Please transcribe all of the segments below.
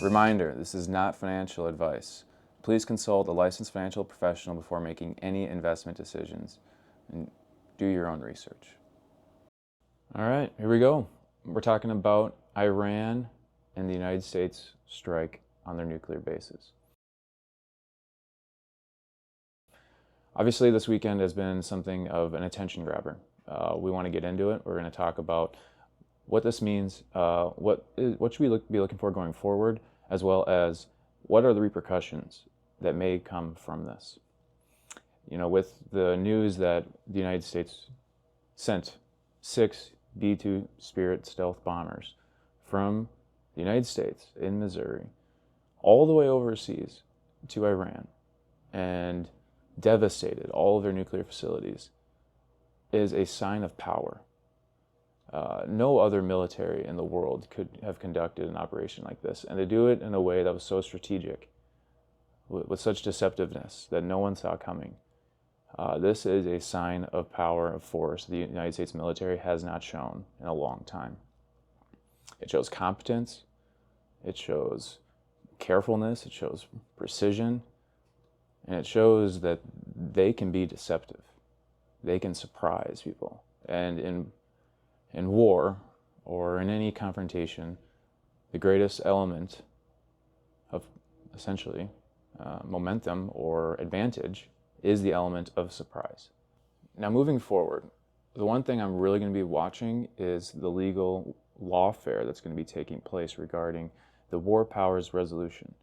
Reminder, this is not financial advice. Please consult a licensed financial professional before making any investment decisions and do your own research. All right, here we go. We're talking about Iran and the United States strike on their nuclear bases. Obviously, this weekend has been something of an attention grabber. We want to get into it. We're going to talk about what this means, what should we be looking for going forward, as well as what are the repercussions that may come from this. You know, with the news that the United States sent 6 B-2 Spirit stealth bombers from the United States in Missouri all the way overseas to Iran and devastated all of their nuclear facilities is a sign of power. No other military in the world could have conducted an operation like this, and to do it in a way that was so strategic, with such deceptiveness that no one saw coming. This is a sign of power, of force the United States military has not shown in a long time. It shows competence, it shows carefulness, it shows precision, and it shows that they can be deceptive. They can surprise people. And in war, or in any confrontation, the greatest element of essentially momentum or advantage is the element of surprise. Now, moving forward, the one thing I'm really going to be watching is the legal lawfare that's going to be taking place regarding the War Powers Resolution.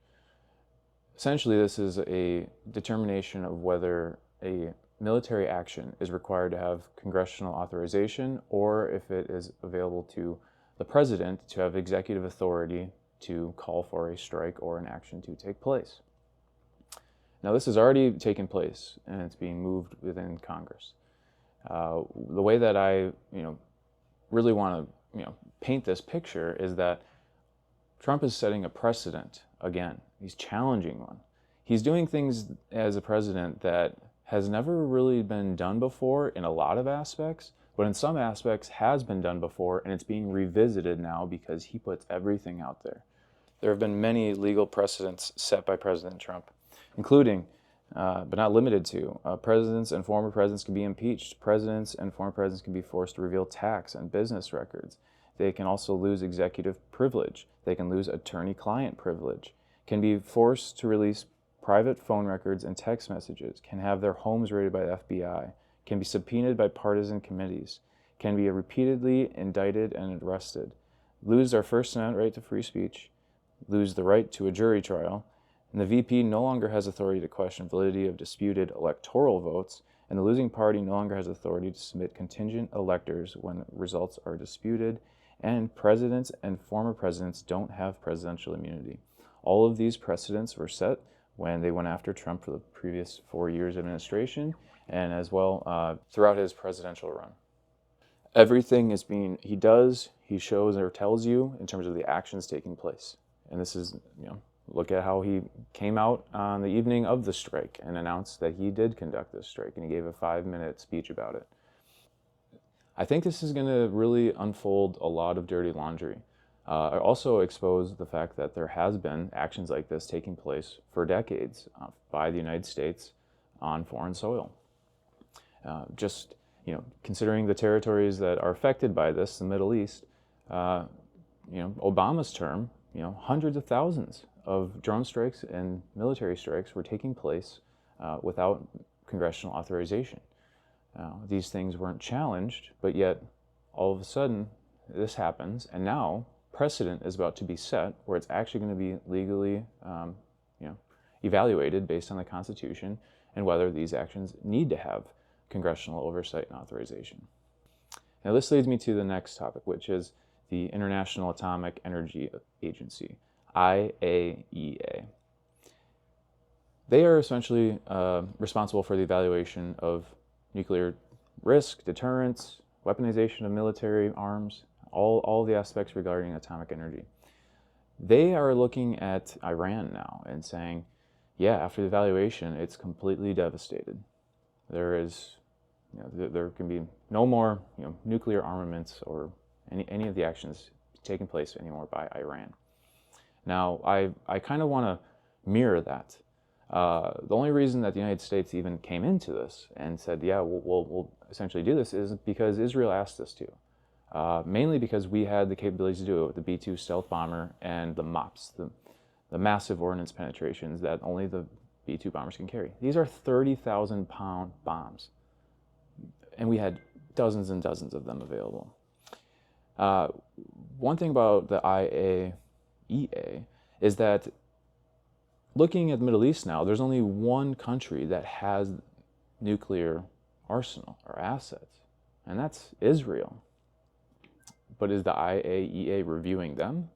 Essentially, this is a determination of whether a military action is required to have congressional authorization, or if it is available to the president to have executive authority to call for a strike or an action to take place. Now, this has already taken place, and it's being moved within Congress. The way that I, really want to, paint this picture is that Trump is setting a precedent again. He's challenging one. He's doing things as a president that has never really been done before in a lot of aspects, but in some aspects has been done before, and it's being revisited now because he puts everything out there. There have been many legal precedents set by President Trump, including, but not limited to, presidents and former presidents can be impeached. Presidents and former presidents can be forced to reveal tax and business records. They can also lose executive privilege. They can lose attorney-client privilege, can be forced to release private phone records and text messages, can have their homes raided by the FBI, can be subpoenaed by partisan committees, can be repeatedly indicted and arrested, lose their First Amendment right to free speech, lose the right to a jury trial, and the VP no longer has authority to question validity of disputed electoral votes, and the losing party no longer has authority to submit contingent electors when results are disputed, and presidents and former presidents don't have presidential immunity. All of these precedents were set when they went after Trump for the previous 4 years of administration, and as well throughout his presidential run. Everything is he shows or tells you in terms of the actions taking place. And this is, look at how he came out on the evening of the strike and announced that he did conduct this strike, and he gave a 5-minute speech about it. I think this is going to really unfold a lot of dirty laundry. Also expose the fact that there has been actions like this taking place for decades by the United States on foreign soil. Considering the territories that are affected by this, the Middle East, Obama's term, hundreds of thousands of drone strikes and military strikes were taking place without congressional authorization. These things weren't challenged, but yet all of a sudden this happens, and now precedent is about to be set where it's actually going to be legally evaluated based on the Constitution and whether these actions need to have congressional oversight and authorization. Now, this leads me to the next topic, which is the International Atomic Energy Agency, IAEA. They are essentially responsible for the evaluation of nuclear risk, deterrence, weaponization of military arms, all the aspects regarding atomic energy. They are looking at Iran now and saying, yeah, after the evaluation, it's completely devastated. There can be no more, nuclear armaments or any of the actions taking place anymore by Iran. Now, I kind of want to mirror that. The only reason that the United States even came into this and said, yeah, we'll essentially do this is because Israel asked us to. Mainly because we had the capabilities to do it with the B-2 stealth bomber and the MOPS, the massive ordnance penetrations that only the B-2 bombers can carry. These are 30,000-pound bombs, and we had dozens and dozens of them available. One thing about the IAEA is that looking at the Middle East now, there's only one country that has nuclear arsenal or assets, and that's Israel. But is the IAEA reviewing them?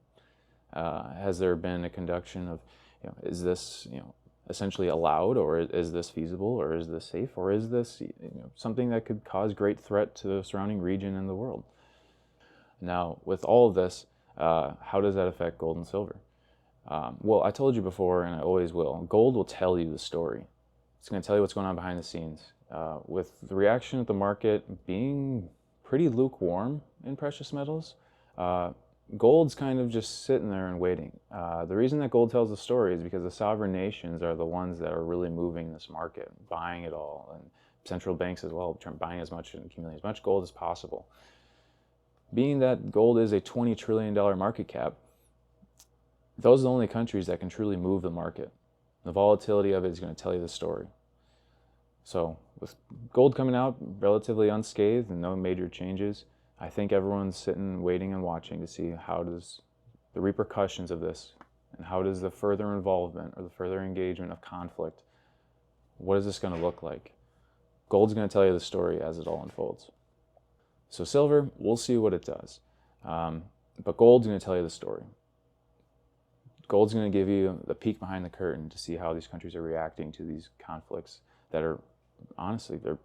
Has there been a conduction of, is this, essentially allowed, or is this feasible, or is this safe, or is this something that could cause great threat to the surrounding region and the world? Now, with all of this, how does that affect gold and silver? Well, I told you before, and I always will, gold will tell you the story. It's going to tell you what's going on behind the scenes. With the reaction of the market being pretty lukewarm in precious metals, gold's kind of just sitting there and waiting. The reason that gold tells the story is because the sovereign nations are the ones that are really moving this market, buying it all, and central banks as well, buying as much and accumulating as much gold as possible. Being that gold is a $20 trillion market cap, those are the only countries that can truly move the market. The volatility of it is going to tell you the story. So with gold coming out relatively unscathed and no major changes, I think everyone's sitting, waiting and watching to see how does the repercussions of this and how does the further involvement or the further engagement of conflict, what is this going to look like? Gold's going to tell you the story as it all unfolds. So silver, we'll see what it does. But gold's going to tell you the story. Gold's going to give you the peek behind the curtain to see how these countries are reacting to these conflicts that are, honestly, they're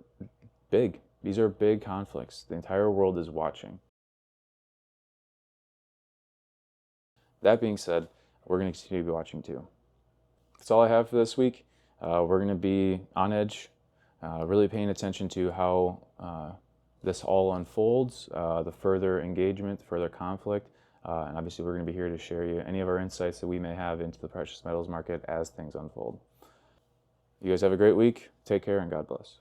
big. These are big conflicts. The entire world is watching. That being said, we're going to continue to be watching too. That's all I have for this week. We're going to be on edge, really paying attention to how this all unfolds, the further engagement, the further conflict, and obviously we're going to be here to share you any of our insights that we may have into the precious metals market as things unfold. You guys have a great week. Take care and God bless.